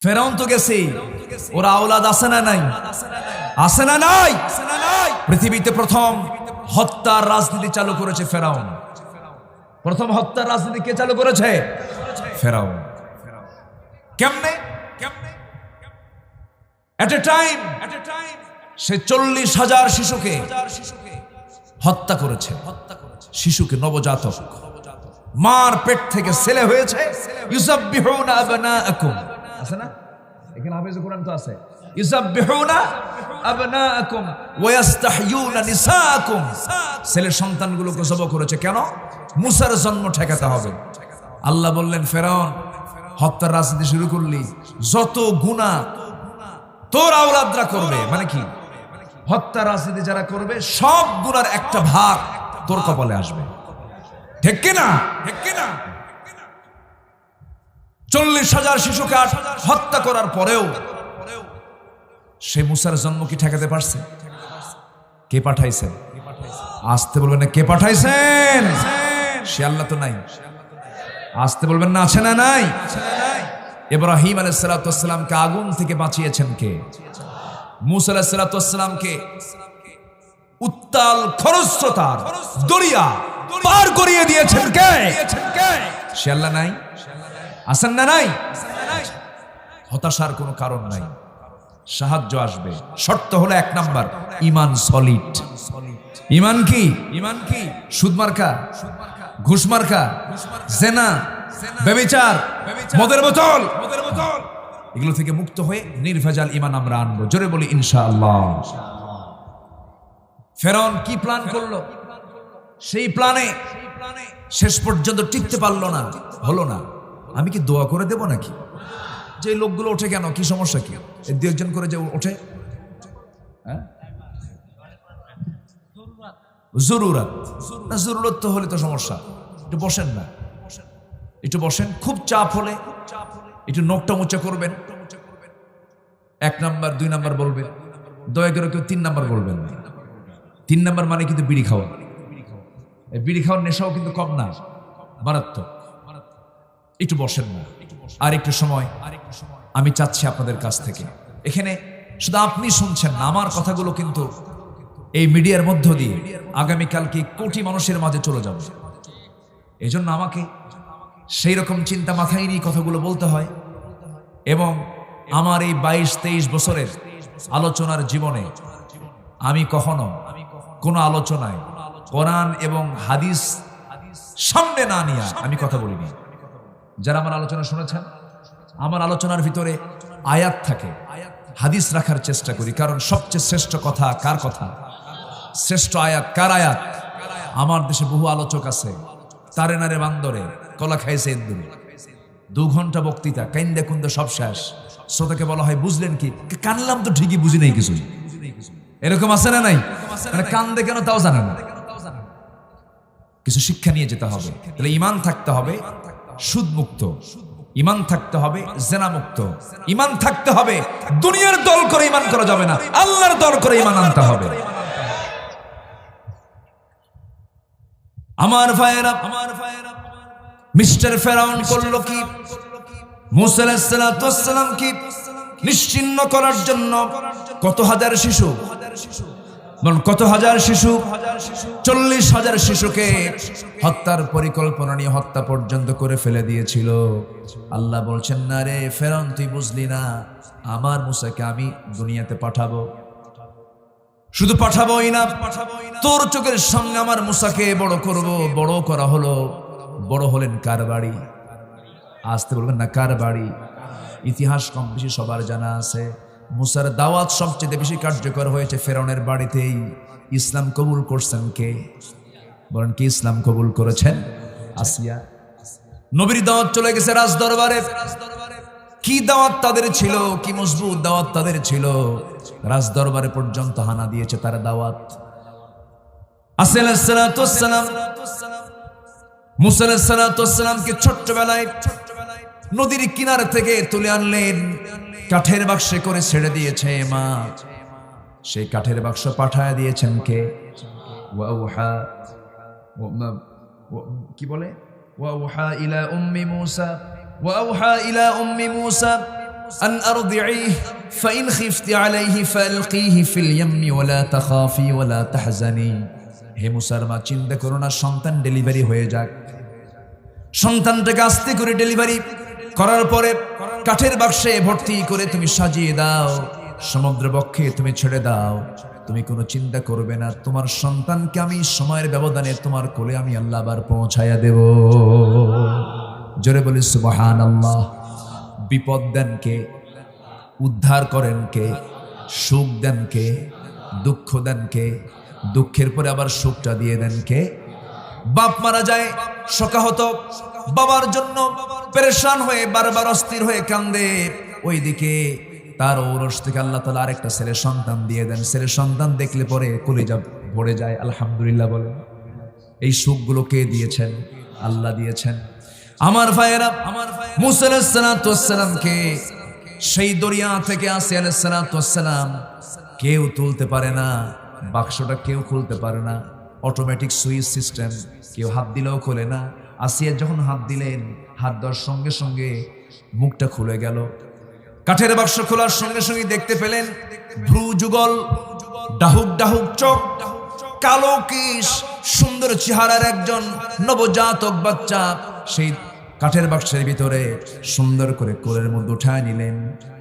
ফেরাউন তো গেছে, ওরা আওলাদ আছে না নাই? আছে না নাই? পৃথিবীতে প্রথম হত্যার রাজনীতি চালু করেছে ফেরাউন। প্রথম হত্যার রাজনীতি কে চালু করেছে? ফেরাউন। কেমনে? এট এ টাইম সে 40,000 শিশুকে হত্যা করেছে। শিশুকে, নবজাতক, মার পেট থেকে ছেলে হয়েছে। ইউসাব্বিহুনা আবনাআকুম, আছে না? এখানে হাফেজে কোরআন তো আছে। ইউসাব্বিহুনা আবনাআকুম ওয়া ইস্তাহয়ুনা নিসাআকুম। ছেলে সন্তানগুলোকে জবাই করেছে কেন? মুসার জন্ম ঠেকাতে হবে। আল্লাহ বললেন, ফেরাউন হত্যার রাজনীতি শুরু করলি, যত গুনাহ তোর আওলাদরা করবে, মানে কি হত্যা রাজনীতি যারা করবে সব গুনার একটা ভাগ তোর কপালে আসবে। ঠিক কিনা? 40,000 শিশুকে হত্যা করার পরেও সে মুসার জন্ম কি ঠেকাতে পারছে? কে পাঠাইছেন? আসতে বলবেন না কে পাঠাইছেন? সে আল্লাহ তো নাই। আসতে বলবেন না আছে না নাই? ইব্রাহিম আলাইহিস সালামকে আগুন থেকে বাঁচিয়েছেন কে? মুসা আলাইহিস সালামকে উত্তাল খরস্রোতার দরিয়া পার করিয়ে দিয়েছেন কে? সে আল্লাহ নাই? আছেন না নাই? হতাশার কোনো কারণ নাই, সাহায্য আসবে। শর্ত হলো 1 নাম্বার, ঈমান সলিড। ঈমান কি? সুদ মার্কা, ঘুষ মার্কা, জেনা, ব্যভিচার, মদের বোতল, এগুলো থেকে মুক্ত হয়ে নির্ভেজাল ঈমান আমরা আনবো। জোরে বলি ইনশাআল্লাহ। ফেরাউন কি প্ল্যান করলো? সেই প্ল্যানে শেষ পর্যন্ত টিকতে পারলো না, হলো না। আমি কি দোয়া করে দেব নাকি? যে লোকগুলো ওঠে কেন, কি সমস্যা কি? 2-1 করে যে ওঠে, জরুরত না, জরুরত তো হলে তো সমস্যা। একটু বসেন না, একটু বসেন। খুব চাপ হলে একটু নখটা মোচা করবেন। 1 নাম্বার 2 নাম্বার বলবেন, দয়া করে কেউ 3 নাম্বার বলবেন না। 3 নাম্বার মানে কিন্তু বিড়ি খাওয়া। এই বিড়ি খাওয়ার নেশাও কিন্তু কম না, মারাত্মক। একটু বসেন না, আর একটু সময় আমি চাচ্ছি আপনাদের কাছ থেকে। এখানে শুধু আপনি শুনছেন না, আমার কথাগুলো কিন্তু এই মিডিয়ার মধ্য দিয়ে আগামীকালকে কোটি মানুষের মাঝে চলে যাবে। এই জন্য আমাকে সেই রকম চিন্তা মাথায় নিয়ে কথাগুলো বলতে হয়। এবং আমার এই 22-23 বছরের আলোচনার জীবনে আমি কখনো কোনো আলোচনায় কোরআন এবং হাদিস সামনে না নিয়ে আমি কথা বলিনি। যারা আমার আলোচনা শুনেছেন, আমার আলোচনার ভিতরে আয়াত থাকে, হাদিস রাখার চেষ্টা করি। কারণ সবচেয়ে শ্রেষ্ঠ কথা কার কথা? শ্রেষ্ঠ আয়াত কার আয়াত? আমার দেশে বহু আলোচক আছে, তারে নারে বান্দরে কলা খাইছে ইন্দুরে। 2 ঘন্টা বক্তৃতা, কাইন্দা কুন্দা সব শেষ। শ্রোতাকে বলা হয় বুঝলেন কি? কানলাম তো ঠিকই, বুঝি নাই কিছু। এরকম আছে না নাই? মানে কান্দে কেন তাও জানে না। কিছু শিক্ষা নিয়ে যেতে হবে। তাহলে ঈমান থাকতে হবে সুদ মুক্ত, ঈমান থাকতে হবে জেনা মুক্ত, ঈমান থাকতে হবে দুনিয়ার দল করে ঈমান করা যাবে না, আল্লাহর দল করে ঈমান আনতে হবে। আমার ভাইয়েরা, মিস্টার ফেরাউন করলো কি? মুসা আলাইহিস সালামকে নিশ্চিহ্ন করার জন্য কত হাজার শিশু, কত হাজার শিশু, 40,000 শিশুকে হত্যার পরিকল্পনা নিয়ে হত্যা পর্যন্ত করে ফেলে দিয়েছিল। আল্লাহ বলছেন, না রে ফেরাউন, তুই বুঝলি না, আমার মুসাকে আমি দুনিয়াতে পাঠাবো। শুধু পাঠাবোই না, তোর চোখের সামনে আমার মুসাকে বড় করব। বড় করা হলো। বড় হলেন কার বাড়ি? আসতে বলবেন না কার বাড়ি? ইতিহাস কম বেশি সবার জানা আছে। মুসার দাওয়াত সবচেয়ে বেশি কার্যকর হয়েছে ফেরাউনের বাড়িতেই। ইসলাম কবুল করছেন কে? বলেন, কি ইসলাম কবুল করেছেন? আসিয়া। নবীর দাওয়াত চলে গেছে রাজ দরবারে। কি দাওয়াত তাদের ছিল, কি মজবুত দাওয়াত তাদের ছিল। রাজ দরবারে পর্যন্ত হানা দিয়েছে তার দাওয়াত। আসিয়া আলাইহিস সালাম মুসা আলাইহিস সালামকে ছোট্টবেলায় নদীর কিনারে থেকে তুলে আনলেন, কাঠের বাক্সে করে ছেড়ে দিয়েছে মা। সেই কাঠের বাক্স পাঠায় দিয়েছেন কে? কি বলে? ওয়াউহা ইলা উম্মি মুসা আন আরদিহি ফাইন খিফতি আলাইহি ফালকিহি ফিল ইয়ামমি ওয়ালা তাখাফি ওয়ালা তাহজানি। হে মুসার মা, চিন্তা করো না, সন্তান ডেলিভারি হয়ে যাক। সন্তানটাকে আস্তে করে ডেলিভারি করার পরে কাঠের বাক্সে ভর্তি করে তুমি সাজিয়ে দাও, সমুদ্র বক্ষে তুমি ছেড়ে দাও। তুমি কোনো চিন্তা করবে না, তোমার সন্তানকে আমি সময়ের ব্যবধানে তোমার কোলে আমি আল্লাহ আবার পৌঁছায়া দেব। জোরে বলি সুবহানাল্লাহ। বিপদ দেন কে? উদ্ধার করেন কে? সুখ দেন কে? দুঃখ দেন কে? দুঃখের পরে আবার সুখটা দিয়ে দেন কে? বাপ মারা যায়, শোকাহত, বাবার জন্য পেরেশান হয়ে বারবার অস্থির হয়ে কান্দে, ওইদিকে তার ঔরস থেকে আল্লাহ তাআলা আরেকটা ছেলে সন্তান দিয়ে দেন। ছেলে সন্তান দেখলে পরে কলিজা ভরে যায়, আলহামদুলিল্লাহ বলে। এই সুখগুলো কে দিয়েছেন? আল্লাহ দিয়েছেন। আমার ভাইয়েরা, মুসা আলাইহিস সালাতু ওয়াস সালামকে সেই দরিয়া থেকে আসিয়া আলাইহিস সালাতু ওয়াস সালাম কেউ তুলতে পারে না, বাক্সটা কেউ খুলতে পারে না, অটোমেটিক সুইচ সিস্টেম, কেউ হাত দিলেও খোলে না। আসিয়া যখন হাত দিলেন, হাত দেওয়ার সঙ্গে সঙ্গে মুখটা খুলে গেল। কাঠের বাক্স খোলার সঙ্গে সঙ্গে দেখতে পেলেন ভ্রু যুগল, ডাহুক ডাহুক চোখ, কালো কেশ, সুন্দর চেহারার একজন নবজাতক বাচ্চা সেই কাঠের বাক্সের ভিতরে সুন্দর করে কোলের মধ্যে উঠায় নিলেন।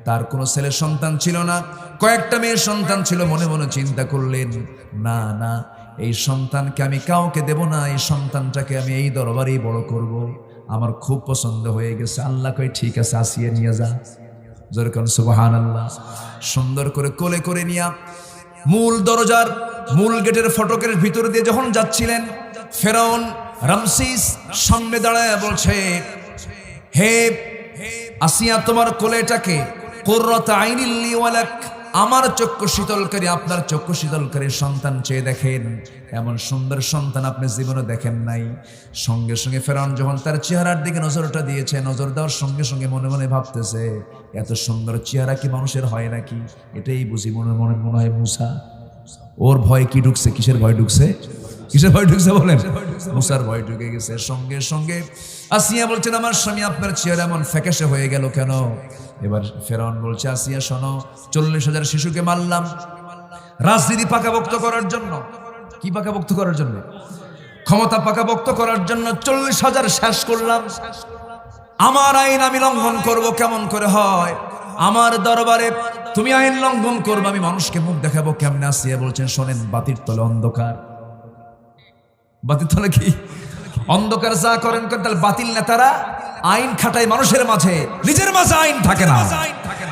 তার কোনো ছেলে সন্তান ছিল না, কয়েকটা মেয়ের সন্তান ছিল। মনে মনে চিন্তা করলেন, না না, এই সন্তানকে আমি কাউকে দেব না, এই সন্তানটাকে আমি এই দরবারেই বড় করব। আমার খুব পছন্দ হয়ে গেছে। আল্লাহ কই ঠিক আছে, আসিয়ে নিয়ে যা। জোরে কোন সুবহানাল্লাহ। সুন্দর করে কোলে করে নিয়া মূল দরজার মূল গেটের ফটকের ভিতর দিয়ে যখন যাচ্ছিলেন, ফেরাউন রামসিস সামনে দাঁড়ায় বলছে, হে আসিয়া, তোমার কোলেটাকে কুররাত আইনিল লি ওয়ালাক, আমার চক্ষু শীতলকারী, আপনার চক্ষু শীতলকারী সন্তান চেয়ে দেখেন। এমন সুন্দর সন্তান আপনি জীবনে দেখেন নাই। সঙ্গে সঙ্গে ফেরাউন যখন তার চেহারার দিকে নজরটা দিয়েছে, নজর দেওয়ার সঙ্গে সঙ্গে মনে মনে ভাবতেছে, এত সুন্দর চেহারা কি মানুষের হয় নাকি? এটাই বুঝি মনে মনে মনে হয় মুসা। ওর ভয় কি ঢুকছে? কিসের ভয় ঢুকছে? কিসের ভয় ঢুকছে বলেন? মুসার ভয় ঢুকে গেছে। সঙ্গে সঙ্গে আসিয়া বলছেন, আমার স্বামী, আপনার চেহারা এমন ফ্যাকাশে হয়ে গেল কেন? এবার ফেরাউন বলছে, আসিয়া শোনো, 40,000 শিশুকে মারলাম রাজনীতি পাকাপোক্ত করার জন্য। কি পাকাপোক্ত করার জন্য? ক্ষমতা পাকাপোক্ত করার জন্য 40,000 শেষ করলাম। আমার আইন আমি লঙ্ঘন করব, কেমন করে হয়? আমার দরবারে তুমি আইন লঙ্ঘন করবে, আমি মানুষকে মুখ দেখাবো কেমনে? আসিয়া বলছেন, শোনেন, বাতির তলে অন্ধকার। বাতির তলে কি অন্ধকার? যা করেন করেন। তাহলে বাতিল নেতারা আইন খাটায় মানুষের মাঝে, নিজের মাঝে আইন থাকে না।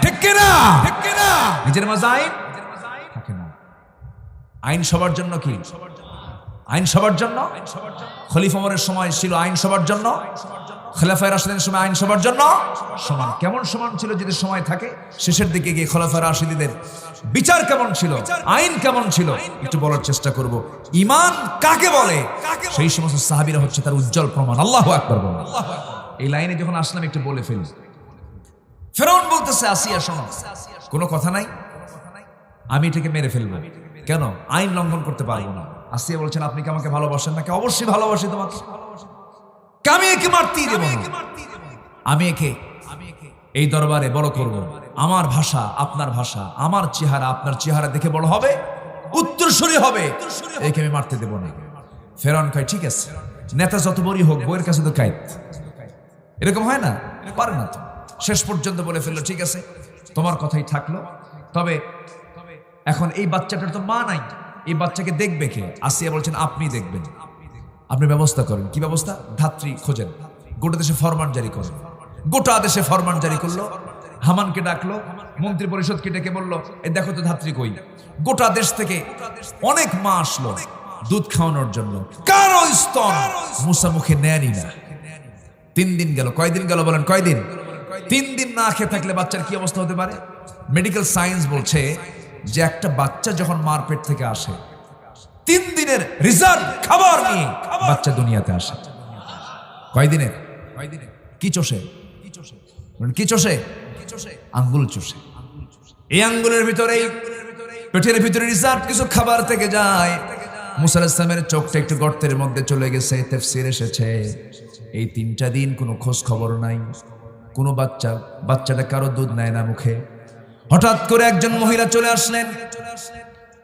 ঠিক কিনা? নিজের মাঝে আইন থাকে না। আইন সবার জন্য কি? আইন সবার জন্য। খলিফা ওমরের সময় ছিল আইন সবার জন্য, খলিফায়ে রাশিদিনের সময় আইন সবার জন্য সমান। কেমন সমান ছিল? যদি সময় থাকে শেষের দিকে গিয়ে খলিফায়ে রাশিদিনের বিচার কেমন ছিল, আইন কেমন ছিল একটু বলার চেষ্টা করব। ঈমান কাকে বলে? সেই সমস্ত সাহাবীরা হচ্ছে তার উজ্জ্বল প্রমাণ। আল্লাহু আকবার বলেন। এই লাইনে যখন আসলাম একটু বলে ফেলি। ফেরাউন বলতেছে, আসিয়া শোনো, কোনো কথা নাই, আমি এটাকে মেরে ফেলবো। কেন? আইন লঙ্ঘন করতে পারবো না। আসিয়া বলছেন, আপনি কি আমাকে ভালোবাসেন নাকি? অবশ্যই ভালোবাসি তোমাকে। আমি একে মারতেই দেব না। আমি একে এই দরবারে বড় করব। আমার ভাষা আপনার ভাষা, আমার চেহারা আপনার চেহারা দেখে বড় হবে, উত্তরসূরি হবে, একে আমি মারতে দেব না। ফেরাউন কয়, ঠিক আছে, নেতা যত বড়ই হোক, বইয়ের কাছে তো কায়েত। এরকম হয় না? পারে না তো। শেষ পর্যন্ত বলে ফেললো, ঠিক আছে, তোমার কথাই থাকলো। তবে এখন এই বাচ্চাটার তো মা নাই, এই বাচ্চাকে দেখবে কে? আসিয়া বলছেন, আপনি দেখবেন। আপনি ব্যবস্থা করেন। কি ব্যবস্থা? ধাত্রী খোঁজেন, গোটা দেশে ফরমান জারি করেন। গোটা দেশে ফরমান জারি করলো। হামানকে ডাকলো, মন্ত্রী পরিষদকে ডেকে বললো, এই দেখো তো ধাত্রী কই। গোটা দেশ থেকে অনেক মা আসলো দুধ খাওয়ানোর জন্য। কারো স্তন মুসা মুখে নেয়নি না। 3 দিন গেল। কয়দিন গেল বলেন? কয়দিন? 3 দিন না খেয়ে থাকলে বাচ্চার কি অবস্থা হতে পারে? মেডিকেল সায়েন্স বলছে যে একটা বাচ্চা যখন মার পেট থেকে আসে, 3 দিনের রিজার্ভ খাবার নিয়ে বাচ্চা দুনিয়াতে আসে। কয়দিনের? কি চষে? কি চষে? আঙ্গুল চষে। এই আঙ্গুলের ভিতরে, পেটের ভিতরে রিজার্ভ কিছু খাবার থেকে যায়। মুসা আলাইহিস সালামের চোখটা একটু গর্তের মধ্যে চলে গেছে। তাফসীরে এসেছে এই 3টা দিন কোনো খোঁজ খবর নাই, কোনো বাচ্চাটা কারো দুধ নেয় না মুখে। হঠাৎ করে একজন মহিলা চলে আসলেন।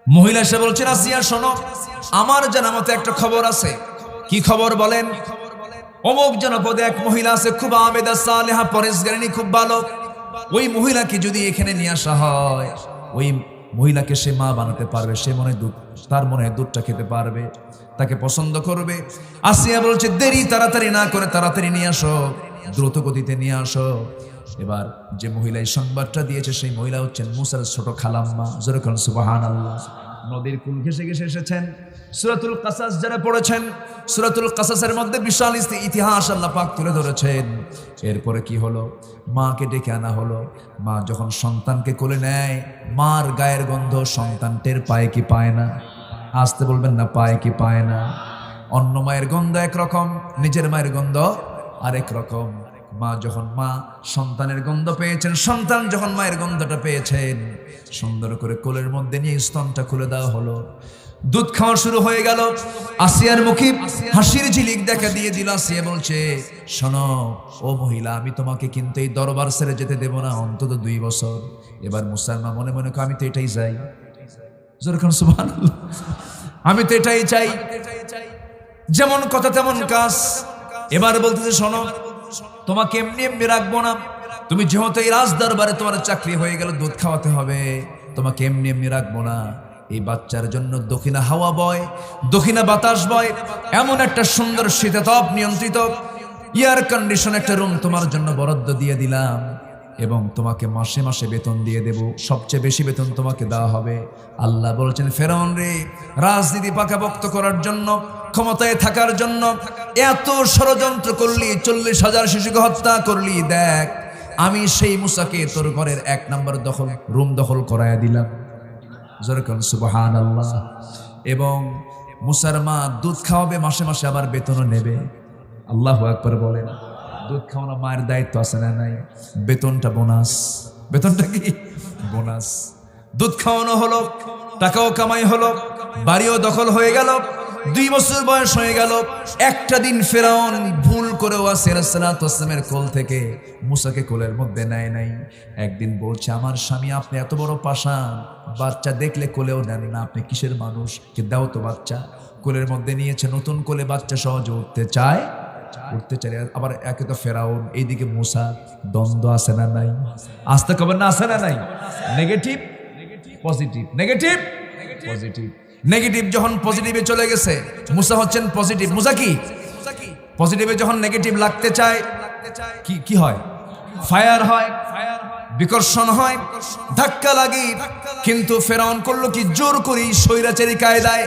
মহিলা এসে বলছেন, আসিয়া শোনো, আমার জানা মতে একটা খবর আছে। কি খবর বলেন? অমুক জনপদে এক মহিলা আছে, খুব আবেদা সালেহা, পরেশগারিনী, খুব ভালো। ওই মহিলাকে যদি এখানে নিয়ে আসা হয়, ওই মহিলাকে সে মা বানাতে পারবে, সে তার মনে দুধটা খেতে পারবে, তাকে পছন্দ করবে। আসিয়া বলছে, দেরি তাড়াতাড়ি না করে তাড়াতাড়ি নিয়ে আসো, দ্রুত গতিতে নিয়ে আসো। এবার যে মহিলা এই সংবাদটা দিয়েছে সেই মহিলা হচ্ছেন মুসার ছোট খালাম্মা। যেরকম সুবহানাল্লাহ। নদীর কুল ঘেঁষে ঘেঁষে এসেছেন। সূরাতুল কাসাস যারা পড়েছেন, সূরাতুল কাসাসের মধ্যে বিশাল ইতিহাস আল্লাহ পাক তুলে ধরেছেন। এরপরে কি হলো? মাকে ডেকে আনা হলো। মা যখন সন্তানকে কোলে নেয়, মার গায়ের গন্ধ সন্তান টের পায় কি পায় না? আসতে বলবেন না, পায় কি পায় না? অন্য মায়ের গন্ধ একরকম, নিজের মায়ের গন্ধ আরেক রকম। মা সন্তানের গন্ধ পেয়েছেন, সন্তান যখন মায়ের গন্ধটা পেয়েছেন, সুন্দর করে কোলের মধ্যে নিয়ে স্তনটা খুলে দেওয়া হলো। দুধ খাওয়া শুরু হয়ে গেল। আসিয়ার মুখে হাসির ঝিলিক দেখা দিয়ে দিল। আসিয়া বলছে, শোনো ও মহিলা, আমি তোমাকে কিন্তু এই দরবার ছেড়ে যেতে দেব না অন্তত 2 বছর। এবার মুসলমান মনে মনে আমি তো এটাই চাই। যেরকম সুবহানাল্লাহ, আমি তো এটাই চাই। যেমন কথা তেমন কাজ। এবার বলতেছে, শোনো, তোমাকে এমনি এমনি রাখবো না। তুমি যেহেতু এই রাজ দরবারে তোমার চাকরি হয়ে গেল, দুধ খাওয়াতে হবে, তোমাকে এমনি এমনি রাখবো না। এই বাচ্চার জন্য দক্ষিণা হাওয়া বয়, দক্ষিণা বাতাস বয়, এমন একটা সুন্দর শীতাতপ নিয়ন্ত্রিত এয়ার কন্ডিশন একটা রুম তোমার জন্য বরাদ্দ দিয়ে দিলাম, এবং তোমাকে মাসে মাসে বেতন দিয়ে দেব। সবচেয়ে বেশি বেতন তোমাকে দেওয়া হবে। আল্লাহ বলছেন, ফেরাউন রে, রাজনীতি পাকাপোক্ত করার জন্য, ক্ষমতায় থাকার জন্য এত ষড়যন্ত্র করলি, 40,000 শিশুকে হত্যা করলি, দেখ আমি সেই মুসাকে তোর ঘরের 1 নম্বর রুম দখল করায়া দিলাম। যেরকম সুবহানাল্লাহ। এবং মুসার মা দুধ খাওয়াবে, মাসে মাসে আবার বেতনও নেবে। আল্লাহু আকবার বলেন। দুধ খাওয়ানো মায়ের দায়িত্ব আছে না নাই? বেতনটা বোনাস। বেতনটা কি? বোনাস। দুধ খাওয়ানো হলো, টাকাও কামাই হলো, বাড়িও দখল হয়ে গেল। 2 বছর বয়স হয়ে গেল। একটা দিন ফেরাউন ভুল করেও আসিয়া আলাইহিস সালামের কোল থেকে মুসাকে কোলের মধ্যে নেয় নাই। একদিন বলছে, আমার স্বামী আপনি এত বড় পাষাণ, বাচ্চা দেখলে কোলেও নেন না, আপনি কিসের মানুষ? কে দাও তো বাচ্চা। কোলের মধ্যে নিয়েছে, নতুন কোলে বাচ্চা সহজে উঠতে চায়। আবার একে তো ফেরাউন, এইদিকে মুসা, দ্বন্দ্ব আছে না নাই? আসতে কবেন না, আছে না নাই? Negative positive, negative positive. Negative যখন পজিটিভে চলে গেছে, মুসা হচ্ছেন পজিটিভ। মুসা কি? পজিটিভে যখন নেগেটিভ লাগতে চায় কি হয়? ফায়ার হয়, বিকর্ষণ হয়, ধাক্কা লাগে। কিন্তু ফেরাউন করলো কি? জোর করেই স্বৈরাচারী কায়দায়।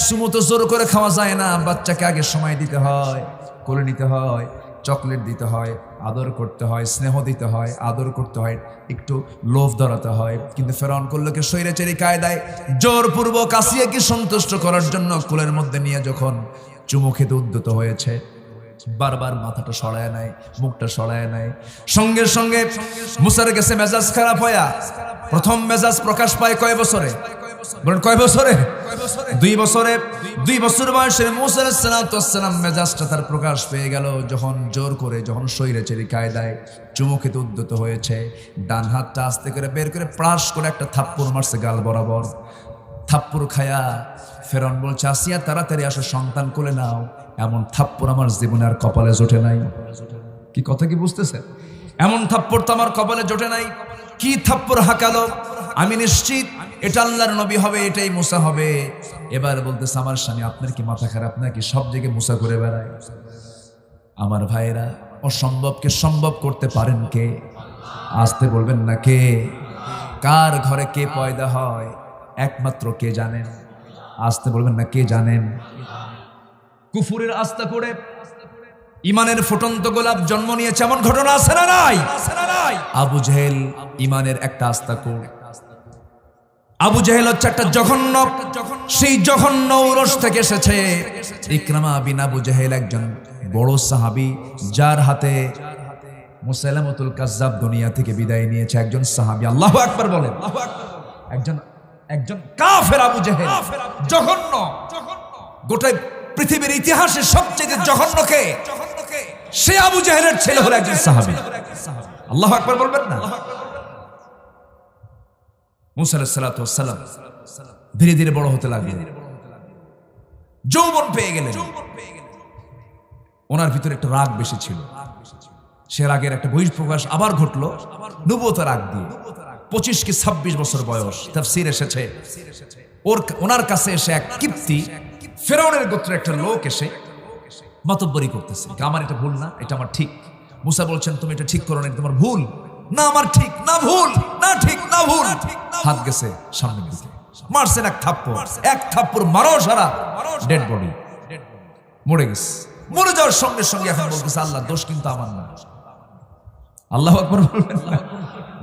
সুমো তো জোর করে খাওয়া যায় না, বাচ্চাকে আগে সময় দিতে হয়, কোলে নিতে হয়, চকলেট দিতে হয়, আদর করতে হয়, স্নেহ দিতে হয়, আদর করতে হয়, একটু লোভ ধরাতে হয়। কিন্তু ফেরাউন করলো কি? স্বৈরাচারী কায়দায় জোরপূর্বক আসিয়াকে সন্তুষ্ট করার জন্য কোলের মধ্যে নিয়ে যখন চুমু খেতে উদ্যত হয়েছে, বারবার মাথাটা সরায় নেয়, মুখটা সরায় নেয়। সঙ্গে সঙ্গে মুসার কাছে মেজাজ খারাপ হইয়া প্রথম মেজাজ প্রকাশ পায় কয় বছরে? বলেন কয় বছরে? 2 বছরে। 2 বছর বয়সের মুসা আলাইহিস সালাম মেজাজটা তার প্রকাশ পেয়ে গেল যখন জোর করে, যখন স্বৈরাচারী কায়দায় চুমু খেতে উদ্যত হয়েছে। ডান হাতটা আস্তে করে বের করে প্রাস করে একটা থাপ্পড় মারছে গাল বরাবর। থাপ্পড় খায়া ফেরাউন বলছে, আসিয়া তাড়াতাড়ি আসো, সন্তান কোলে নাও। এমন থাপ্পড় আমার জীবনে আর কপালে জোটে নাই। কি কথা কি বুঝতেছে? এমন থাপ্পড় তো আমার কপালে জোটে নাই। কি থাপ্পড় হাঁকালো! আমি নিশ্চিত এটা আল্লাহর নবী হবে, এটাই মুসা হবে। এবার বলতেছে, আমার স্বামী আপনার কি মাথা খারাপ নাকি? সব জায়গায় মুসা করে বেড়ায়। আমার ভাইরা, অসম্ভবকে সম্ভব করতে পারেন কে? আসতে বলবেন না কে? কার ঘরে কে পয়দা হয় একমাত্র কে জানেন? আসতে বলবেন না কে জানেন? কুফুরের আস্থা করে ইমানের ফুটন্ত গোলাপ জন্ম নিয়েছে, এমন ঘটনা আছে না নাই? আবু জেহেল ইমানের একটা আস্থা করে। আবু জেহেল হচ্ছে একটা জঘন্য, সেই জঘন্য ঔরস থেকে এসেছে। ইকরামা বিন আবু জেহেল একজন বড় সাহাবী, যার হাতে মুসাইলামাতুল কাজ্জাব দুনিয়া থেকে বিদায় নিয়েছে। একজন সাহাবী। আল্লাহু আকবার বলেন। একজন কাফের আবু জেহেল, জঘন্য। গোটা পৃথিবীর ইতিহাসে সবচেয়ে জঘন্য কে? সে আবু জাহেলের ছেলে হলো একজন সাহাবী। আল্লাহু আকবার বলবেন না? মুসা আলাইহিস সালাতু ওয়াস সালাম ধীরে ধীরে বড় হতে লাগলেন, যৌবন পেয়ে গেলেন। ওনার ভিতরে একটা রাগ বেশি ছিল, সে রাগের একটা বহিঃপ্রকাশ আবার ঘটলো নবুয়তের রাগ দিয়ে। 25 কি 26 বছর বয়স, তাফসীর এসেছে ওনার কাছে এসে এক কিপ্তি ফেরাউনের গোত্রের একটা লোক এসে মাতব্বরি করতেছে, আমার এটা ভুল না, এটা আমার ঠিক। মুসা বলছেন তুমি এটা ঠিক করো না, এটা তোমার ভুল। না আমার ঠিক, না ভুল, না ঠিক, না ভুল। হাত গেছে সামনের দিকে, মারছেন এক থাপ্পড় মারো সারা ডেড বডি মরে গেছে। মরে যাওয়ার সঙ্গে সঙ্গে এখন বলতেছে আল্লাহ দোষ কিন্তু আমার না। আল্লাহু আকবার বলবেন না?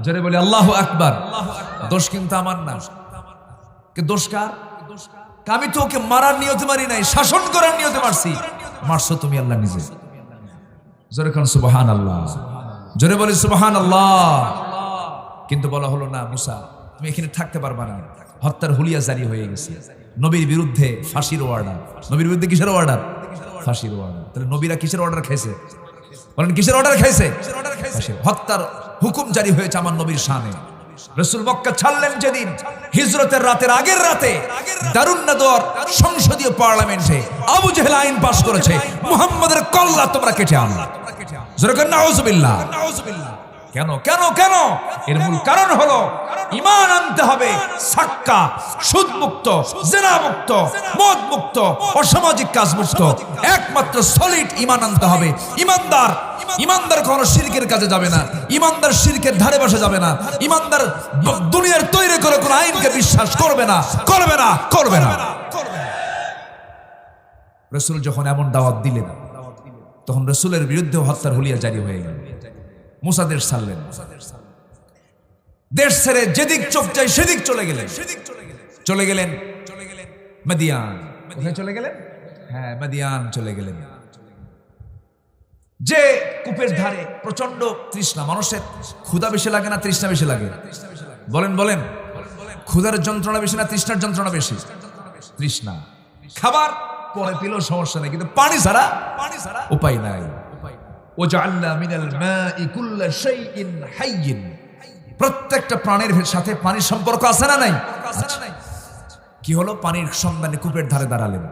জোরে বলি আল্লাহু আকবার। দোষ কিন্তু আমার না। কে দোষ কার? আমি তো ওকে মারার নিয়তে মারি নাই, শাসন করার নিয়তে মারছি। মারছো তুমি আল্লাহ নিজে। জোরে কোন সুবহানাল্লাহ, জোরে বলি সুবহানাল্লাহ। কিন্তু বলা হলো না মুসা তুমি এখানে থাকতে পারবা না, হত্যার হুলিয়া জারি হয়ে গেছে, নবীর বিরুদ্ধে ফাঁসির অর্ডার। নবীর বিরুদ্ধে কিসের অর্ডার? ফাঁসির অর্ডার। তাহলে নবীরা কিসের অর্ডার খাইছে? বলেন কিসের অর্ডার খাইছে? হত্যার হুকুম জারি হয়েছে আমার নবীর শানে। রাসূল মক্কা ছাড়লেন যেদিন, হিজরতের রাতের আগের রাতে দারুন নাদওয়ার সংসদীয় পার্লামেন্টে আবু জেহেল আইন পাস করেছে, মুহাম্মাদের কল্লা তোমরা কেটে আনলা। জোরে করে নাউজুবিল্লাহ। কেন কেন কেন? এর মূল কারণ হলো ঈমান আনতে হবে সাক্কা, সুদ মুক্ত, জিনা মুক্ত, মদ মুক্ত, অসামাজিক কাজ মুক্ত। একমাত্র সলিড ঈমান আনতে হবে। ঈমানদার কোনো শিরকের কাজে যাবে না, ঈমানদার শিরকের ধারে বসে যাবে না, ঈমানদার দুনিয়ার তৈরি করে কোনো আইনকে বিশ্বাস করবে না, করবে না, করবে না। রাসূল যখন এমন দাওয়াত দিলেন তখন রাসূলের বিরুদ্ধে হত্যার হুলিয়া জারি হয়ে গেল। মুসা দেশ ছাড়লেন, দেশ ছেড়ে যেদিক চোখ যায় সেদিক চলে গেলেন মাদিয়ান। কোথায় চলে গেলেন? হ্যাঁ, মাদিয়ান চলে গেলেন। যে কূপের ধারে প্রচন্ড তৃষ্ণা, মানুষের ক্ষুধা বেশি লাগে না তৃষ্ণা বেশি লাগে? বলেন বলেন, ক্ষুধার যন্ত্রণা বেশি না তৃষ্ণার যন্ত্রণা বেশি? তৃষ্ণা। খাবার পরে পেলেও সমস্যা নেই, কিন্তু পানি ছাড়া উপায় নাই। ওয়াজআলনা মিনাল মাই কুল্লা শাইইন হাইয়িন। প্রত্যেকটা প্রাণের সাথে পানির সম্পর্ক আছে না নাই? কি হলো? পানির সন্ধানে কূপের ধারে দাঁড়ালেন।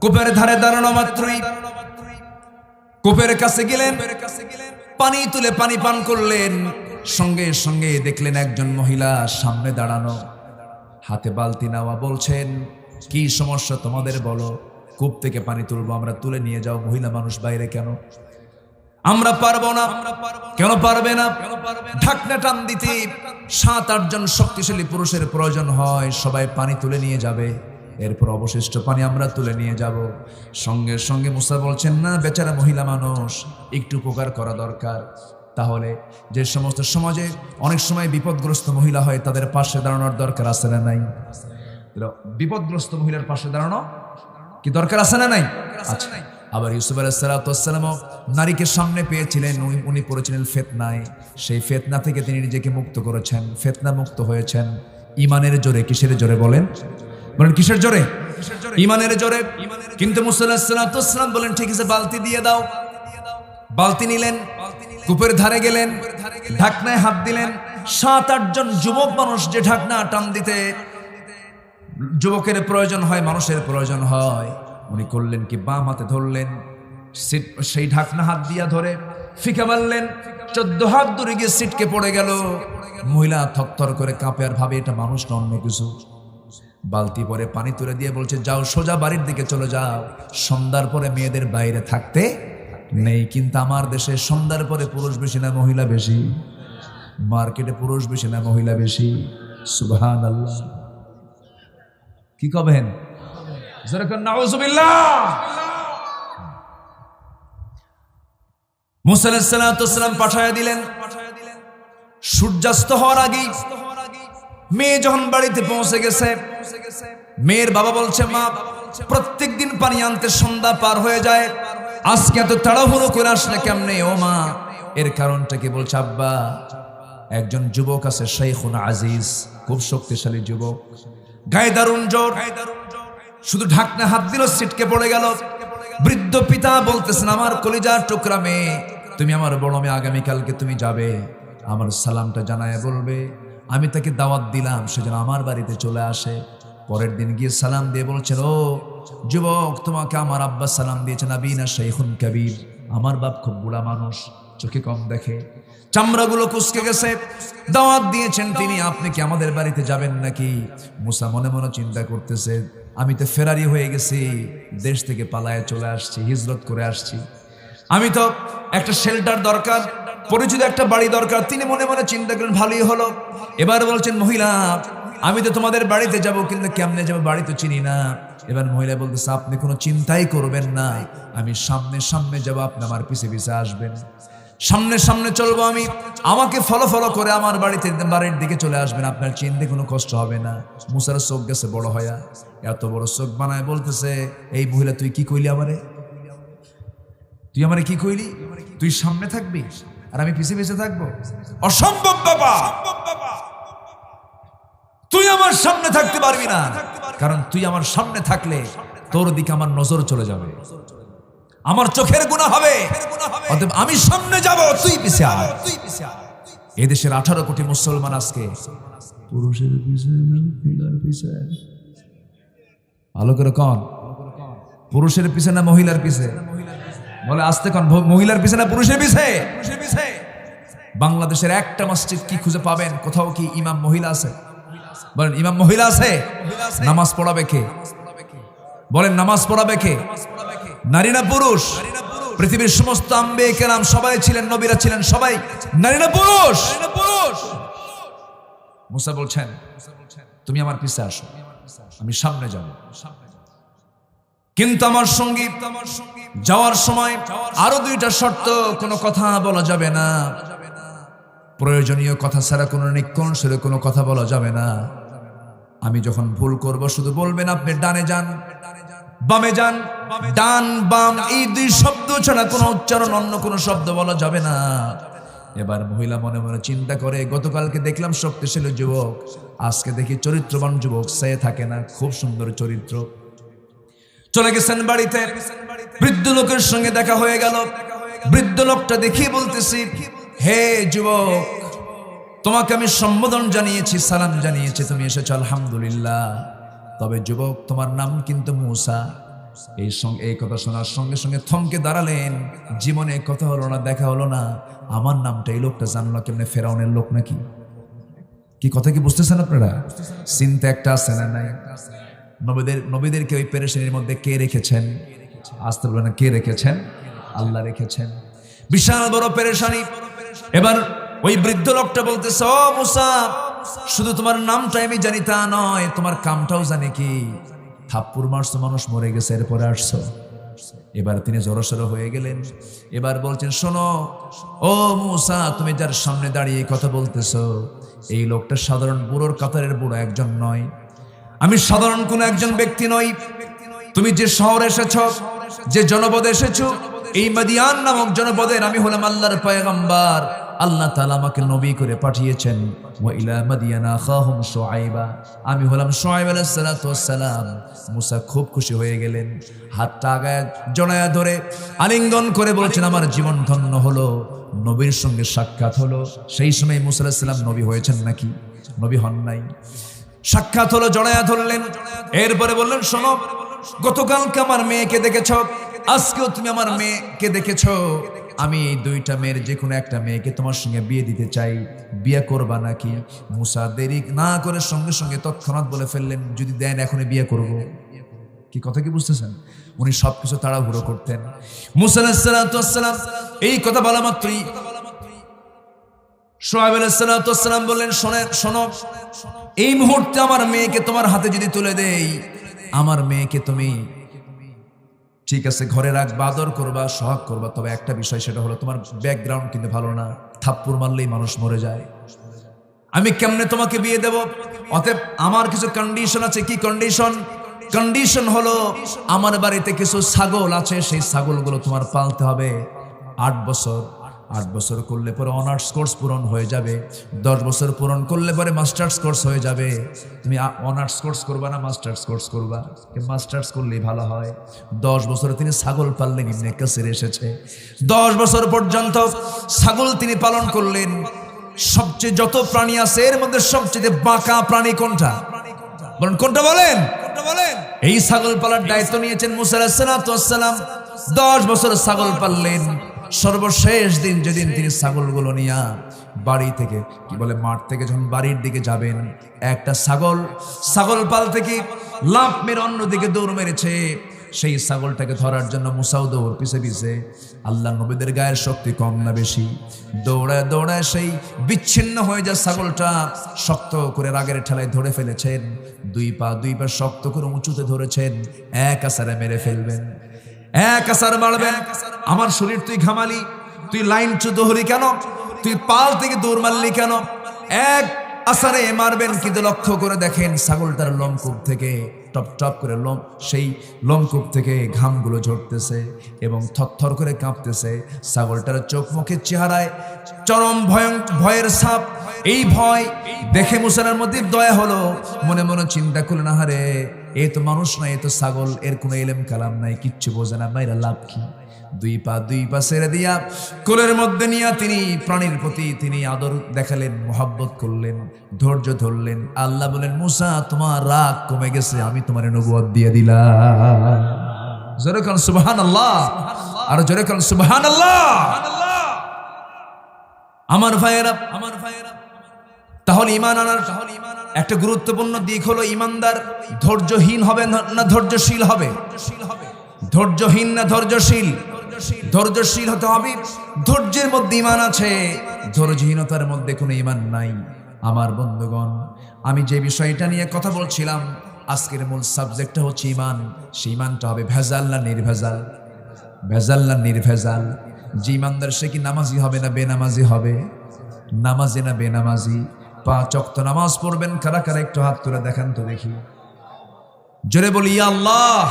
কূপের ধারে দাঁড়ানো মাত্রই কূপের কাছে গেলেন, পানি তুলে পানি পান করলেন। সঙ্গে সঙ্গে দেখলেন একজন মহিলা সামনে দাঁড়ানো, হাতে বালতি নেওয়া। বলছেন কি সমস্যা তোমাদের বলো, কূপ থেকে পানি তুলবো, আমরা তুলে নিয়ে যাও। মহিলা মানুষ বাইরে কেন? আমরা পারবো না। কেন পারবে না? ঢাকনা টান দিতে 7-8 জন শক্তিশালী পুরুষের প্রয়োজন হয়, সবাই পানি তুলে নিয়ে যাবে, এরপর অবশিষ্ট পানি আমরা তুলে নিয়ে যাব। সঙ্গে সঙ্গে মুসা বলছেন না, বেচারা মহিলা মানুষ, একটু উপকার করা দরকার। তাহলে যে সমস্ত সমাজে অনেক সময় বিপদগ্রস্ত মহিলা হয় তাদের পাশে দাঁড়ানোর দরকার আছে না নাই? বিপদগ্রস্ত মহিলার পাশে দাঁড়ানো কি দরকার আছে না নাই? আচ্ছা। আবার ইউসুফ আলাইহিস সালাম নারীকে সামনে পেয়েছিলেন, উনি পড়েছিলেন ফিতনায়। সেই ফিতনা থেকে তিনি নিজেকে মুক্ত করেছেন, ফিতনা মুক্ত হয়েছেন ঈমানের জোরে। কিসের জোরে? বলেন বলেন কিসের জোরে? ঈমানের জোরে। কিন্তু মুসা আলাইহিস সালাম বলেন ঠিক আছে, বালতি দিয়ে দাও। বালতি নিলেন, কূপের ধারে গেলেন, ঢাকনায় হাত দিলেন। 7-8 জন যুবক মানুষ যে ঢাকনা টান দিতে যুবকের প্রয়োজন হয়, মানুষের প্রয়োজন হয়, উনি করলেন কি, বাম হাতে ধরলেন, সেই ঢাকনা হাত দিয়া ধরে ফিকে মারলেন। 14 হাত দূরে গিয়ে সিটকে পড়ে গেল। মহিলা থরথর করে কাঁপে আর ভাবে এটা মানুষ না অন্য কিছু। বালতি পরে পানি তুলে দিয়ে বলছে যাও সোজা বাড়ির দিকে চলে যাও, সন্ধ্যার পরে মেয়েদের বাইরে থাকতে নেই। কিন্তু আমার দেশে সন্ধ্যার পরে পুরুষ বেশি না মহিলা বেশি? মার্কেটে পুরুষ বেশি না মহিলা বেশি? সুবহানাল্লাহ। কি কবেন? মুসা আলাইহিস সালাম পাঠায়া দিলেন। সূর্যাস্ত হওয়ার আগে মেয়ে যখন বাড়িতে পৌঁছে গেছে, মেয়ের বাবা বলছে মা, প্রত্যেকদিন পানি আনতে সন্ধ্যা পার হয়ে যায়, আজকে এত তাড়াহুড়ো করে আসলে কেমনে? ও মা, এর কারণটা কি? বলছে আব্বা, একজন যুবক আছে শাইখুন আজিজ, খুব শক্তিশালী যুবক, গায়ে দারুণ জোর, শুধু ঢাকনা হাত দিল সিটকে পড়ে গেল। বৃদ্ধ পিতা বলতেছেন, আমার কলিজার টুকরা মেয়ে, তুমি আমার বড় মেয়ে, আগামীকালকে তুমি যাবে, আমার সালামটা জানায় বলবে আমি তাকে দাওয়াত দিলাম, সে যেন আমার বাড়িতে চলে আসে। পরের দিন গিয়ে সালাম দিয়ে বলছেন, ও যুবক, তোমাকে আমার আব্বা সালাম দিয়েছেন, আবিনা শাইখুন কাবীর, আমার বাপ খুব বুড়া মানুষ, চোখে কম দেখে, চামড়াগুলো কুঁচকে গেছে, দাওয়াত দিয়েছেন তিনি, আপনি কি আমাদের বাড়িতে যাবেন নাকি? মুসা মনে মনে চিন্তা করতেছে, আমি তো ফেরারি হয়ে গেছি, দেশ থেকে পালায়ে চলে আসছি, হিজরত করে আসছি, আমি তো একটা শেল্টার দরকার, পরিচিত একটা বাড়ি দরকার। তিনি মনে মনে চিন্তা করেন, ভালোই হলো। এবার বলছেন, মহিলা, আমি তো তোমাদের বাড়িতে যাব, কিন্তু কেমনে যাবো, বাড়ি তো চিনি না। এবার মহিলা বলতেছে, আপনি কোনো চিন্তাই করবেন না, আমি সামনে সামনে যাব, আপনি আমার পিছে পিছে আসবেন, সামনে সামনে চলবো আমি, আমাকে ফলো করে আমার বাড়ির দিকে চলে আসবেন, আপনার চিনতে কোনো কষ্ট হবে না। মুসার চোখ গেছে বড় হয়া, এত বড় চোখ বানায় বলতেছে, এই মহিলা তুই কি কইলি আমারে, তুই আমারে কি কইলি, তুই সামনে থাকবি আর আমি পিছে পিছে থাকবো? অসম্ভব বাবা, তুই আমার সামনে থাকতে পারবি না, কারণ তুই আমার সামনে থাকলে তোর দিকে আমার নজর চলে যাবে, আমার চোখের গুনাহ হবে, অতএব আমি সামনে যাব, তুই পিছে আয়। এদেশের 18 কোটি মুসলমান আজকে পুরুষের পিছে না মহিলার পিছে, ভালো করে কন, পুরুষের পিছে না মহিলার পিছে? বলে আসতে কন, মহিলার পিছে না পুরুষের পিছে? বাংলাদেশের একটা মসজিদ কি খুঁজে পাবেন কোথাও কি ইমাম মহিলা আছে? বলেন, ইমাম মহিলা আছে? নামাজ পড়াবে কে? বলেন, নামাজ পড়াবে কে? নারী না পুরুষ? পৃথিবীর সমস্ত আম্বিয়া কেরাম সবাই ছিলেন, নবীরা ছিলেন, সবাই নারী না পুরুষ? মুসা বলছেন, তুমি আমার পিছে আসো, আমি সামনে যাব, কিন্তু আমার সঙ্গী যাওয়ার সময় আরো 2টা শর্ত, কোনো কথা বলা যাবে না, প্রয়োজনীয় কথা ছাড়া কোনো নিক্ষণ সুরে কোনো কথা বলা যাবে না। আমি যখন ভুল করব শুধু বলবেন আপনি ডানে যান, বামে যান, ডান বাম এই 2 শব্দ ছাড়া কোনো উচ্চারণ, অন্য কোনো শব্দ বলা যাবে না। এবার মহিলা মনে মনে চিন্তা করে, গতকালকে দেখলাম শক্তিশালী যুবক, আজকে দেখি চরিত্রবান যুবক, সে থাকে না, খুব সুন্দর চরিত্র। চলে গেছেন বাড়িতে, বৃদ্ধ লোকের সঙ্গে দেখা হয়ে গেল। বৃদ্ধ লোকটা দেখিয়ে বলতেছি, হে যুবক, তোমাকে আমি সম্বোধন জানিয়েছি, সালাম জানিয়েছি, তুমি এসেছো, আলহামদুলিল্লাহ, তবে যুবক তোমার নাম কিন্তু মুসা। এই কথা শোনার সঙ্গে সঙ্গে থমকে দাঁড়ালেন, জীবনে কথা হলো না, দেখা হলো না, আমার নামটা এই লোকটা জানলো কেমনে? ফেরাউনের লোক নাকি? কি কথা কি বুঝতেছেন আপনারা? চিন্তা একটা আছে না নাই? নবীদেরকে ওই পেরেশানির মধ্যে কে রেখেছেন? আসতে বলবেন না, কে রেখেছেন? আল্লাহ রেখেছেন। বিশাল বড় পেরেশানি। এবার ওই বৃদ্ধ লোকটা বলতেছে, ও মুসা, শুধু তোমার নামটাই আমি জানি তা নয়, তোমার কামটাও জানি। কি থাপ্পুর মারছো, মানুষ মরে গেছে, এরপরে আসছো? এবার তিনি জড়সড় হয়ে গেলেন। এবার বলছেন, শোনো ও মুসা, তুমি যার সামনে দাঁড়িয়ে কথা বলতেছো, এই লোকটা সাধারণ বুড়োর কাতারের বুড়ো একজন নয়, আমি সাধারণ কোন একজন ব্যক্তি নই। তুমি যে শহরে এসেছো, যে জনপদে এসেছো, এই মাদিয়ান নামক জনপদের আমি হলাম আল্লাহর পয়গম্বর। আল্লাহ তাআলা আমাকে নবী করে পাঠিয়েছেন। ওয়া ইলা মাদিয়ানা আখাহুম শুআইবা, আমি হলাম শুআইব আলাইহিস সালাতু ওয়াস সালাম। মুসা খুব খুশি হয়ে গেলেন, হাতটা আগায় জড়ায়া ধরে আলিঙ্গন করে বলছেন, আমার জীবন ধন্য হলো, নবীর সঙ্গে সাক্ষাৎ হলো। সেই সময় মুসা আলাইহিস সালাম নবী হয়েছেন নাকি? নবী হন নাই। সাক্ষাৎ হলো, জড়ায়া ধরলেন। এরপরে বললেন, শোনো, গতকালকে আমার মেয়েকে দেখেছ, আজকেও তুমি আমার মেয়েকে দেখেছ, আমি এই 2টা মেয়ের যে কোনো একটা মেয়েকে তোমার সঙ্গে বিয়ে দিতে চাই, বিয়ে করবা নাকি? মুসা দেরি না করে সঙ্গে সঙ্গে তৎক্ষণাৎ বলে ফেললেন, যদি দেন এখনই বিয়ে করব। কি কথা কি বুঝতেছেন? উনি সবকিছু তাড়াহুড়ো করতেন। মুসা আলাইহিস সালাতু ওয়াস সালাম এই কথা বলা মাত্রই শুআইব আলাইহিস সালাতু ওয়াস সালাম বললেন, শোনো, এই মুহূর্তে আমার মেয়েকে তোমার হাতে যদি তুলে দেই, আমার মেয়েকে তুমি ঠিক আছে ঘরে রাখবা, আদর করবা, সোহাগ করবা, তবে একটা বিষয়, সেটা হলো তোমার ব্যাকগ্রাউন্ড কিন্তু ভালো না, থাপ্পড় মারলেই মানুষ মরে যায়, আমি কেমনে তোমাকে বিয়ে দেব? অতএব আমার কিছু কন্ডিশন আছে। কি কন্ডিশন? কন্ডিশন হলো, আমার বাড়িতে কিছু ছাগল আছে, সেই ছাগলগুলো তোমার পালতে হবে 8 বছর। 8 বছর করলে পরে অনার্স কোর্স পূরণ হয়ে যাবে, 10 বছর পূরণ করলে পরে মাস্টার্স কোর্স হয়ে যাবে। তুমি অনার্স কোর্স করবা না মাস্টার্স কোর্স করবা? মাস্টার্স করলেই ভালো হয়। 10 বছরে তিনি ছাগল পাললেন, ইবনে কাসির এসেছে 10 বছর পর্যন্ত ছাগল তিনি পালন করলেন। সবচেয়ে যত প্রাণী আছে এর মধ্যে সবচেয়ে বাঁকা প্রাণী কোনটা বলেন? কোনটা বলেন? এই ছাগল পালার দায়িত্ব নিয়েছেন মুসা আলাইহিস সালাম। 10 বছর ছাগল পাললেন। সর্বশেষ দিন যেদিন তিনি ছাগলগুলো নিয়ে বাড়ি থেকে কি বলে মাঠ থেকে যখন বাড়ির দিকে যাবেন, একটা ছাগল পাল থেকে লাফ মেরে অন্যদিকে দৌড় মেরেছে। সেই ছাগলটাকে ধরার জন্য মুসাও দৌড় পিছে পিছে। আল্লাহ নবীদের গায়ের শক্তি কম না বেশি? দৌড়ায় দৌড়ায় সেই বিচ্ছিন্ন হয়ে যায় ছাগলটা, শক্ত করে রাগের ঠেলায় ধরে ফেলেছেন। দুই পা শক্ত করে উঁচুতে ধরেছেন, এক আছাড়ে মেরে ফেলবেন, এক আছাড় মারবেন। আমার শরীর তুই ঘামালি, তুই লাইন চুতো হলি কেন? তুই পাল থেকে দৌড় মারলি কেন? এক আছাড়ে মারবেন। কিন্তু লক্ষ্য করে দেখেন ছাগলটার লোমকূপ থেকে টপ টপ করে সেই লোমকূপ থেকে ঘামগুলো ঝরতেছে এবং থরথর করে কাঁপতেছে। ছাগলটার চোখ মুখের চেহারায় চরম ভয়ের ছাপ। এই ভয় দেখে মুসার মধ্যে দয়া হলো। মনে মনে চিন্তা করলেন, আহারে এ তো মানুষ না, এ তো ছাগল, এর কোনো ইলম কালাম নাই, কিচ্ছু বোঝে না, মাইরা লাভ কি? দুই পা ছেড়ে দিয়া কোলের মধ্যে নিয়ে তিনি প্রাণীর প্রতি তিনি আদর দেখালেন, মোহাব্বত করলেন, ধৈর্য ধরলেন। আল্লাহ বলেন, মুসা তোমার রাগ কমে গেছে, আমি তোমার নবুয়ত দিয়ে দিলাম। জোরে কান সুবহানাল্লাহ, আর জোরে কান সুবহানাল্লাহ। আমার ভাইয়েরা, তাহলে ঈমান আনার একটা গুরুত্বপূর্ণ দিক হলো ঈমানদার ধৈর্যহীন হবে না ধৈর্যশীল হবে? ধৈর্যহীন না ধৈর্যশীল? ধৈর্যশীল হতে হবে। ধৈর্যের মধ্যে ঈমান আছে, ধৈর্যহীনতার মধ্যে কোনো ঈমান নাই। আমার বন্ধুগণ, আমি যে বিষয়টা নিয়ে কথা বলছিলাম, আজকের মূল সাবজেক্টটা হচ্ছে ঈমান। সেই ঈমানটা হবে ভেজাল না নির্ভেজাল? ভেজাল না নির্ভেজাল? যে ঈমানদার সে কি নামাজি হবে না বেনামাজি হবে? নামাজি না বেনামাজি? 5 ওয়াক্ত নামাজ পড়বেন কারা কারা একটু হাত তুলে দেখান তো দেখি। জোরে বলি ইয়া আল্লাহ,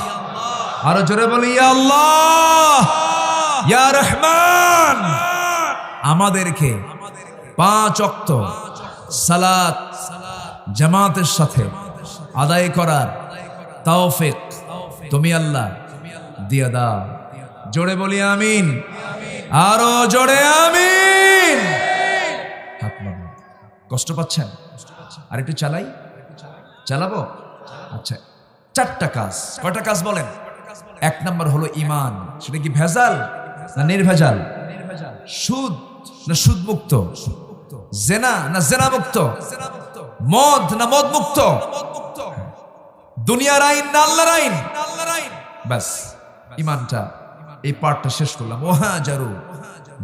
আরো জোরে বলি ইয়া আল্লাহ, ইয়া রহমান। আমাদেরকে 5 ওয়াক্ত সালাত জামাতের সাথে আদায় করার তৌফিক তুমি আল্লাহ দিয়ে দাও। জোরে বলি আমিন, আরো জোরে আমিন। হাত নামান। কষ্ট পাচ্ছেন? আর একটু চালাবো? আচ্ছা, 4টা কাজ। কয়টা কাজ বলেন? 1 নম্বর হলো ঈমান। সেটা কি ভেজাল না নির্ভেজাল? সুদ না সুদ মুক্ত? জেনা না জেনা মুক্ত? মদ না মদ মুক্ত? দুনিয়ার আইন না আল্লাহর আইন? ব্যাস, ঈমানটা এই পার্টটা শেষ করলাম। ওয়াহাজারু,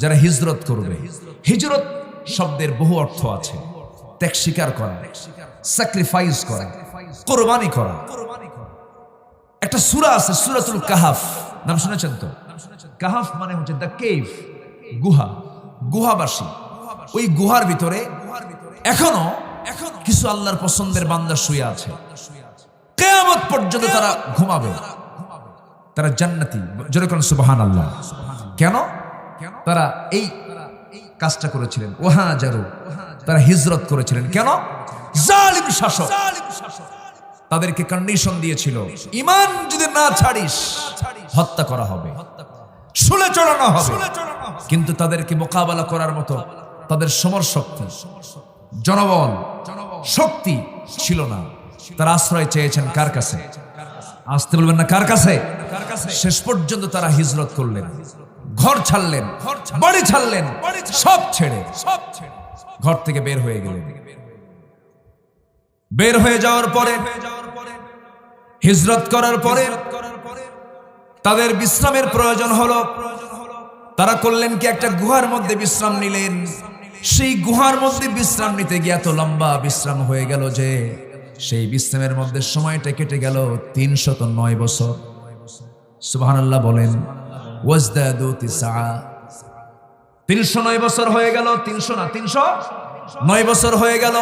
যারা হিজরত করবে। হিজরত শব্দের বহু অর্থ আছে। ত্যাগ স্বীকার করা, স্যাক্রিফাইস করা, কোরবানি করা। একটা সূরা আছে সূরাতুল কাহাফ, নাম শুনেছেন তো? কাহাফ মানে হচ্ছে দ্য কেভ, গুহা, গুহাবাসী। ওই গুহার ভিতরে এখনো কিছু আল্লাহর পছন্দের বান্দা শুয়ে আছে। কিয়ামত পর্যন্ত তারা ঘুমাবে, তারা জান্নাতি। জোরে বলেন সুবহানাল্লাহ। কেন তারা এই কাজটা করেছিলেন? ওয়াহাজারু, তারা হিজরত করেছিলেন। কেন? জালিম শাসক তাদেরকে কন্ডিশন দিয়েছিল, ঈমান যদি না ছাড়িস হত্যা করা হবে, শুলে চড়ানো হবে। কিন্তু তাদেরকে মোকাবেলা করার মতো তাদের সমর শক্তি, জনবল শক্তি ছিল না। তারা আশ্রয় চেয়েছেন কার কাছে? আসতে বলবেন না কার কাছে? শেষ পর্যন্ত তারা হিজরত করলেন, ঘর ছাড়লেন, বাড়ি ছাড়লেন, সব ছেড়ে ঘর থেকে বের হয়ে গেলেন। বের হয়ে যাওয়ার পরে, হিজরত করার পরে তাদের বিশ্রামের প্রয়োজন হলো। তারা করলেন কি? একটা গুহার মধ্যে বিশ্রাম নিলেন। সেই গুহার মধ্যে বিশ্রাম নিতে গিয়ে এত লম্বা বিশ্রাম হয়ে গেল যে সেই বিশ্রামের মধ্যে সময়টা কেটে গেল 309 বছর। সুবহানাল্লাহ বলেন। ওয়াজদাদু তিসআ, 309 বছর হয়ে গেল। 300 না 309 বছর হয়ে গেল।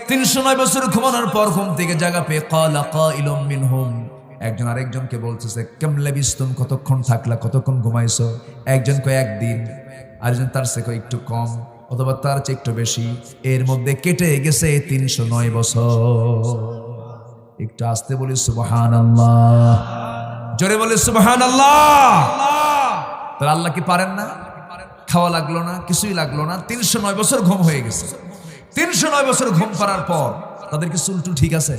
309 বছর ঘুমানোর পর ঘুম থেকে জাগা পেয়ে ক্বালা কাইলুম মিনহুম, একজন আরেকজনকে বলতেছে, কাম লাবিস্তুম, কতক্ষণ থাকলা, কতক্ষণ ঘুমাইছো? একজন কয় 1 দিন, আরেকজন তার থেকে একটু কম অথবা তার চেয়ে একটু বেশি, এর মধ্যে কেটে গেছে 309 বছর। একটু আস্তে বলি সুবহানাল্লাহ, জোরে বলি সুবহানাল্লাহ। তাহলে আল্লাহ কি পারেন না? খাওয়া লাগলো না, কিছুই লাগলো না, 309 বছর ঘুম হয়ে গেছে। 309 বছর ঘুম পাড়ার পর তাদের কি চুলটু ঠিক আছে?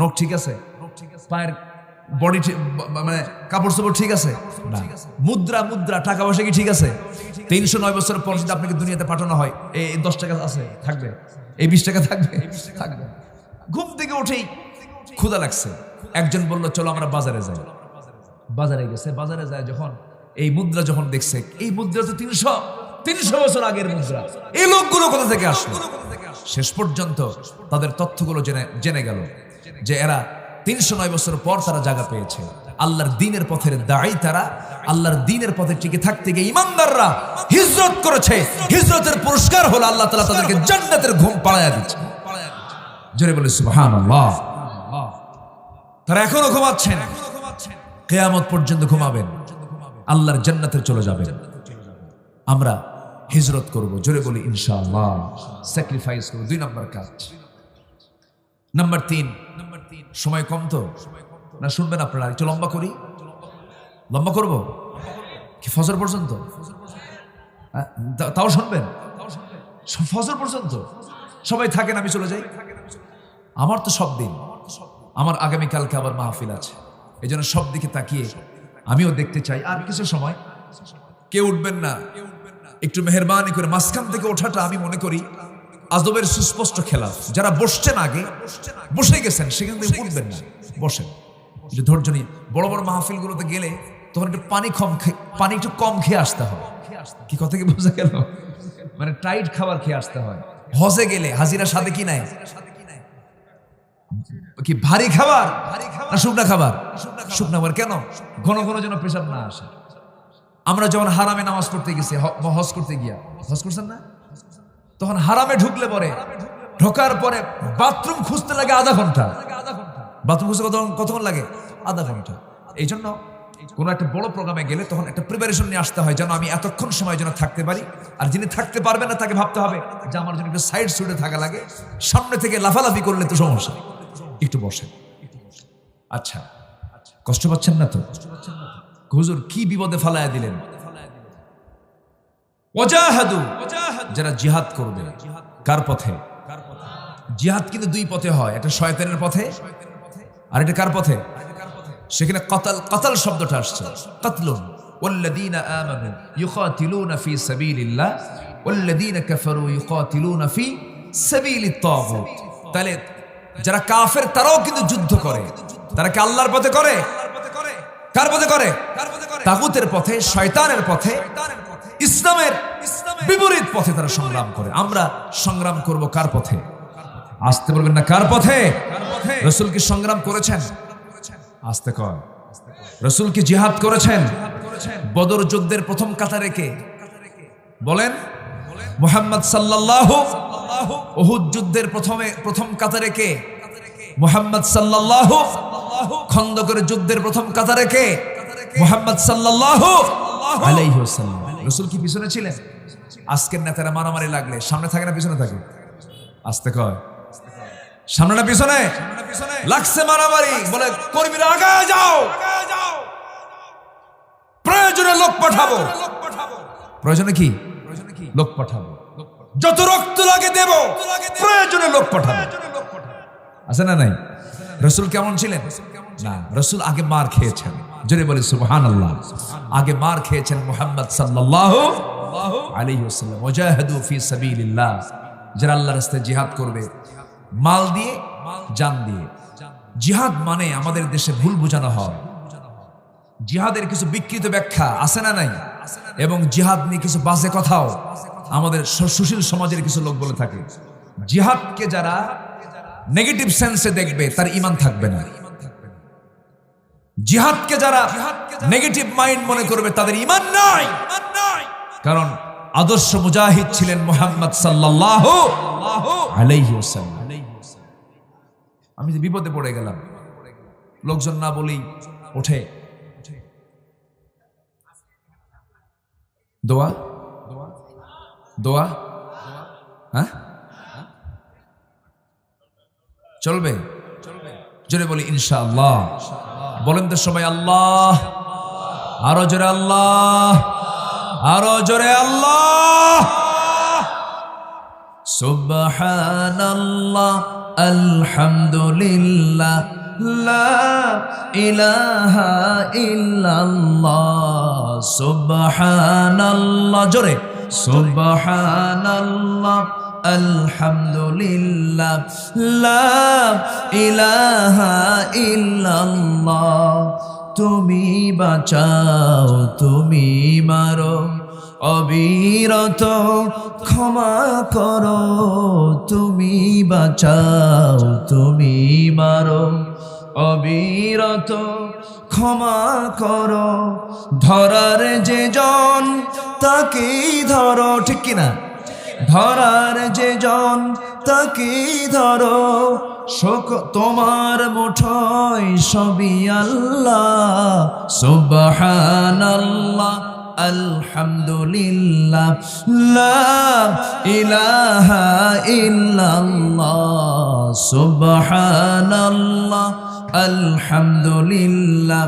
নখ ঠিক আছে? পায়ের বডি মানে কাপড় চোপড় ঠিক আছে? না। মুদ্রা টাকা পয়সা কি ঠিক আছে? 309 বছর পর যদি আপনাকে দুনিয়াতে পাঠানো হয়, এই 10 টাকা আছে থাকবে, এই 20 টাকা থাকবে? থাকবে। ঘুম থেকে উঠেই ক্ষুধা লাগছে, একজন বলল চলো আমরা বাজারে যাই। বাজারে গেছে, বাজারে যায় যখন এই মুদ্রা যখন দেখছে, এই মুদ্রা তো 300 বছর আগের মুদ্রা, এই লোকগুলো কোথা থেকে আসলো? শেষ পর্যন্ত তাদের তথ্যগুলো জেনে গেল যে এরা 309 বছর পর তারা জায়গা পেয়েছে। আল্লাহর দ্বীনের পথের দায়ী তারা, আল্লাহর দ্বীনের পথে টিকে থাকতে গিয়ে ইমানদাররা হিজরত করেছে। হিজরতের পুরস্কার হলো আল্লাহ তাআলা তাদেরকে জান্নাতের ঘুম পাড়ায়া দিচ্ছে। জোরে বলে সুবহানাল্লাহ। তারা এখনো ঘুমাচ্ছেন, কিয়ামত পর্যন্ত ঘুমাবেন, আল্লাহর জান্নাতে চলে যাবেন। আমরা হিজরত করব, জোরে বলি ইনশাআল্লাহ। স্যাক্রিফাইস করব, 2 নম্বর কাজ। নাম্বার 3, সময় কম তো না, শুনবেন আপনারা? একটু লম্বা করি, লম্বা করব কি ফজর পর্যন্ত? তাও শুনবেন? ফজর পর্যন্ত সবাই থাকেন, আমি চলে যাই। আমার তো সব দিন, আমার আগামীকালকে আবার মাহফিল আছে, এই জন্য সব দিকে তাকিয়ে আমিও দেখতে চাই। আর কিছু সময় কেউ উঠবেন না, একটু মেহেরবানি করে মাঝখান থেকে ওঠাটা আমি মনে করি আজবের সুস্পষ্ট খেলাফ। যারা বসছেন আগে বসে গেছেন, সেখান থেকে উঠবেন না, বসেন। একটু ধৈর্য নিয়ে বড় বড় মাহফিলগুলোতে গেলে তখন একটু পানি একটু কম খেয়ে আসতে হয়। কি কথা কি বোঝা গেল? মানে টাইট খাবার খেয়ে আসতে হয়। হজে গেলে হাজিরা সাথে কি নাই, কি ভারী খাবার না শুকনা খাবার? শুকনা খাবার। কেন? ঘন ঘন যেন পেশাব না আসে। আমরা যখন হারামে নামাজ পড়তে গেছি, হজ করতে গিয়া, হজ করছেন না, তখন হারামে ঢুকলে পরে, ঢোকার পরে বাথরুম খুঁজতে লাগে আধা ঘন্টা। বাথরুম খুঁজতে কতক্ষণ লাগে? আধা ঘন্টা। এই জন্য কোনো একটা বড় প্রোগ্রামে গেলে তখন একটা প্রিপারেশন নিয়ে আসতে হয়, যেন আমি এতক্ষণ সময় যেন থাকতে পারি। আর যিনি থাকতে পারবে না তাকে ভাবতে হবে যে আমার জন্য একটু সাইড সুটে থাকা লাগে, সামনে থেকে লাফালাফি করলে তো সমস্যা। একটু বসেন। আচ্ছা, কষ্ট পাচ্ছেন না তো? হুজুর কি বিপদে ফালায়া দিলেন? ওয়াজাহাদু, যারা জিহাদ করবে, কার পথে? জিহাদ কিন্তু 2 পথে হয়, একটা শয়তানের পথে আর এটা কার পথে? সেখানে কতল শব্দটা আসছে, কতলুন। ওয়াল্লাযীনা আমানু ইউকাতিলুনা ফি সাবিলিল্লাহ ওয়াল্লাযীনা কাফারু ইউকাতিলুনা ফি সাবিলিত তাগুত। তাহলে যারা কাফের তারাও কিন্তু যুদ্ধ করে। তারা কি আল্লাহর পথে করে? কার পথে করে? তাগুতের পথে, শয়তানের পথে, ইসলামের বিপরীত পথে তারা সংগ্রাম করে। আমরা সংগ্রাম করব কার পথে? আসতে বলবেন না, কার পথে? রাসূল কি সংগ্রাম করেছেন? আসতে কয়। রাসূল কি জিহাদ করেছেন? বদর যুদ্ধের প্রথম কাতারে কে? বলেন। মুহাম্মদ সাল্লাল্লাহু। উহুদ যুদ্ধের প্রথম কাতারে কে? মুহাম্মদ সাল্লাল্লাহু। খন্দকের যুদ্ধের প্রথম কাতারে কে? মুহাম্মদ সাল্লাল্লাহু আলাইহি ওয়াসাল্লাম। রাসূল কি পিছনে ছিলেন? আজকের নেতারা মারামারি লাগলে সামনে থাকে না পিছনে থাকে? আসতে কয়। সামনে না পিছনে? লাগছে মারামারি, বলে কর্মীরা আগায় যাও, প্রয়োজনে লোক পাঠাবো। প্রয়োজনে কি? লোক পাঠাবো। যত রক্ত লাগে দেব, প্রয়োজনে লোক পাঠাবো। আছে না নাই? রাসূল কেমন ছিলেন? না, রাসূল আগে মার খেয়েছেন। জোরে বলি সুবহানাল্লাহ। আগে মার খেয়েছেন মুহাম্মদ সাল্লাল্লাহু আলাইহি ওয়াসাল্লাম। ওয়াজাহাদু ফি সাবিলিল্লাহ, যারা আল্লাহর রাস্তায় জিহাদ করবে, মাল দিয়ে, জান দিয়ে। জিহাদ মানে আমাদের দেশে ভুল বোঝানো হয়। জিহাদের কিছু বিকৃত ব্যাখ্যা আছে না নাই? এবং জিহাদ নিয়ে কিছু বাজে কথাও আমাদের সুশীল সমাজের কিছু লোক বলে থাকে। জিহাদকে যারা নেগেটিভ সেন্সে দেখবে তার ঈমান থাকবে না। জিহাদকে যারা নেগেটিভ মাইন্ড মনে করবে তাদের ঈমান নাই। কারণ আদর্শ মুজাহিদ ছিলেন মুহাম্মদ সাল্লাল্লাহু আলাইহি ওয়াসাল্লাম। আমি যে বিপদে পড়ে গেলাম, লোকজন না বলেই ওঠে দোয়া দোয়া হ্যাঁ চলবে? জোরে বলি ইনশাআল্লাহ। বলেন তো সবাই আল্লাহ, আরো জোরে আল্লাহ, আরো জোরে আল্লাহ। সুবহানাল্লাহ আলহামদুলিল্লাহ লা ইলাহা ইল্লাল্লাহ। সুবহানাল্লাহ জোরে, সুবহানাল্লাহ আলহামদুলিল্লাহ লা ইলাহা ইল্লাল্লাহ। তুমি বাঁচাও, তুমি মারো, অবিরত ক্ষমা করো। তুমি বাঁচাও, তুমি মারো, অবিরত ক্ষমা করো। ধরার যে জন তাকেই ধরো, ঠিক কিনা? ধরার যে জন তাকেই ধরো। তোমার মুঠোয় সবই আল্লাহ। সুবহানাল্লাহ আলহামদুলিল্লাহ লা ইলাহা ইল্লাল্লাহ। সুবহানাল্লাহ আলহামদুলিল্লাহ।